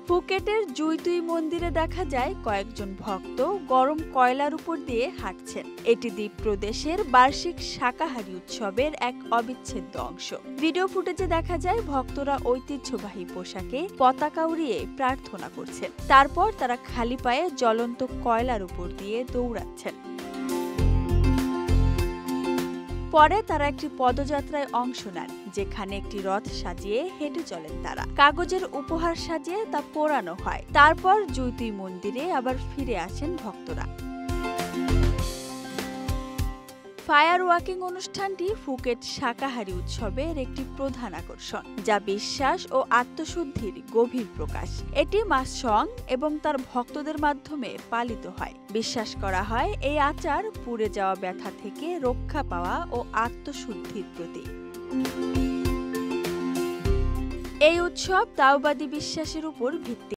ফুকেটের জুইতুই মন্দিরে দেখা যায় কয়েকজন ভক্ত গরম কয়লার উপর দিয়ে হাঁটছেন। এটি দ্বীপ প্রদেশের বার্ষিক শাকাহারী উৎসবের এক অবিচ্ছেদ্য অংশ। ভিডিও ফুটেজে দেখা যায় ভক্তরা ঐতিহ্যবাহী পোশাকে পতাকা উড়িয়ে প্রার্থনা করছেন। তারপর তারা খালি পায়ে জ্বলন্ত কয়লার উপর দিয়ে দৌড়াচ্ছেন। পরে তারা একটি পদযাত্রায় অংশ নেন, যেখানে একটি রথ সাজিয়ে হেঁটে চলেন তারা। কাগজের উপহার সাজিয়ে তা পোড়ানো হয়। তারপর জুইতুই মন্দিরে আবার ফিরে আসেন ভক্তরা। ফায়ার ওয়াকিং অনুষ্ঠানটি ফুকেট শাকাহারী উৎসবের একটি প্রধান আকর্ষণ, যা বিশ্বাস ও আত্মশুদ্ধির গভীর প্রকাশ। এটি মা সং এবং তার ভক্তদের মাধ্যমে পালিত হয়। বিশ্বাস করা হয় এই আচার পুড়ে যাওয়া ব্যথা থেকে রক্ষা পাওয়া ও আত্মশুদ্ধির প্রতীক। এই উৎসব তাওবাদী বিশ্বাসের উপর ভিত্তি